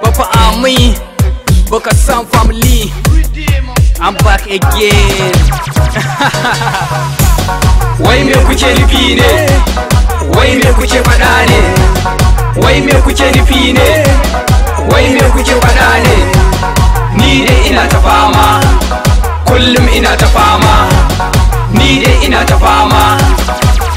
Papa Ami, Boca Sound family, I'm back again. Wai me kuke nufi ne? Wai me kuke faɗa ne? Wai me kuke nufi ne? Wai me kuke faɗa ne? Ni dai ina ta fama, kullum ina ta fama. Ni dai ina ta fama,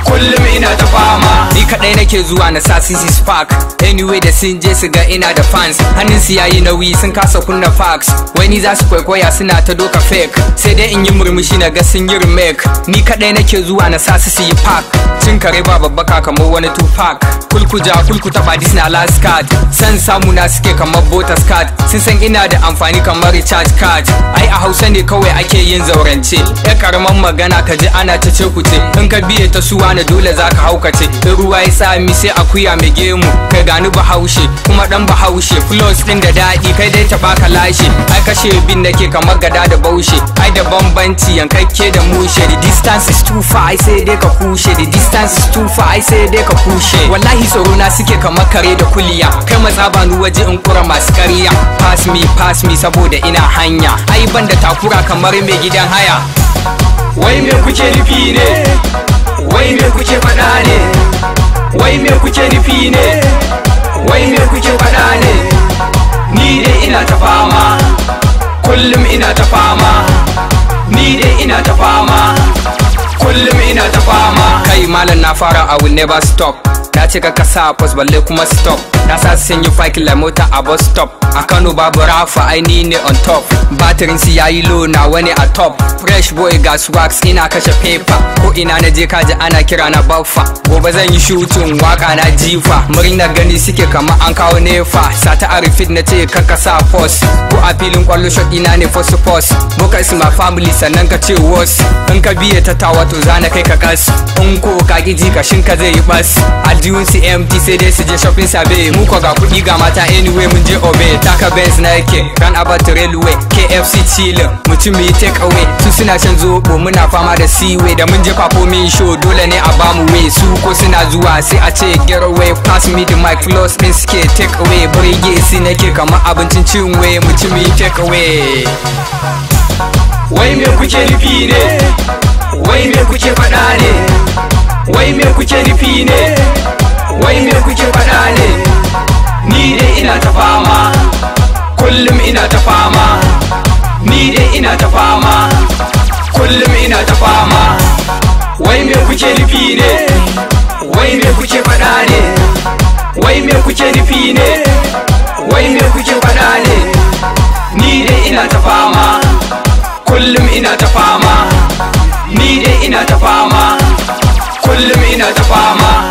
kullum ina ta fama. Ni kadai nake zuwa na sa CC Spark. Anyway da sun je su ga ina da fans. Hannun su yayi nauyi sun kasa kunna fax. Wai ni za su kwaikwaya suna ta doka fake. Sai dai in yi murmushi na ga sun yi remake. Ni kadai nake zuwa na sa su yi pack. Cin kare ba babbaka kamar wani Tupac. Kulkuja kulku taba dis na last card. San samu na suke kamar Botas card. Sun san ina da amfani kamar recharge card. Ai a Hausa ne kawai ake yin zaurance. Ya karaman magana ka ji ana ta ce kuce. In ka biye ta suwa na dole zaka haukace. In ruwa ya sami sai akuya mai gemu. Kai gani bahaushe kuma dan bahaushe. Flows din da daɗi kai dai ta baka lashe. Ai kashe bin nake kamar gada da baushe. Ai da bambanci yankakke da mushe. The distance is too far ai sai dai ka kushe. The distance is too far ai sai dai ka kushe. Wallahi tsoro na suke kamar kare da kuliya. Kai matsa bani waje in kura masu ƙarya. Pass me saboda ina hanya. Ai ban da takura kamar mai gidan haya. Wai me kuke nufi ne? Wai me kuke faɗa ne? Wai me kuke nufi ne? Wai me kuke faɗa ne? Ni dai ina ta fama, kullum ina ta fama. Ni dai ina ta fama, kullum ina ta fama. Kai malam na fara I will never stop. Na ce ka kasa post balle kuma stop. Na sa sun yi fake la mota a bus stop. A Kano babu rafa aini ne on top. Batirin si yayi low na wani a top. Fresh boy gas wax ina kashe paper. Ko ina na je kaji ana kira na baffa. Gobe zan yi shooting waka na jifa. Murna gani suke kama an kawo nefa. Sata a refit na ce ka kasa post. Ko a filin kwallo shot ina ne first post. Muka is my family sannan ka ce was. In ka biye ta tawa to zana kai ka kas. In ko ka ji kashin ka zai yi bas. Aljihun si empty sai dai su je shopping sabe. Mu ko ga kuɗi ga mata anyway mun je obe. Taka Benz na yake ran about railway. KFC chillin mutum yi take away. Su suna shan zobo muna fama da seaway. Da mun je kwafo min show dole ne a bamu way. Su ko suna zuwa sai a ce get away. Pass me the mic flows din suke take away. Burge si nake kamar abincin cin way. Mutum yi take away. Wai me kuke nufi ne? Wai me kuke faɗa ne? Wai me kuke nufi ne? Wai me kuke faɗa ne? Ni dai ina ta fama, kullum ina ta fama. Ni dai ina ta fama, kullum ina ta fama. Wai me kuke nufi ne? Wai me kuke faɗa ne? Wai me kuke nufi ne? Wai me kuke faɗa ne? Ni dai ina ta fama, kullum ina ta fama. Ni dai ina ta fama, kullum ina ta fama.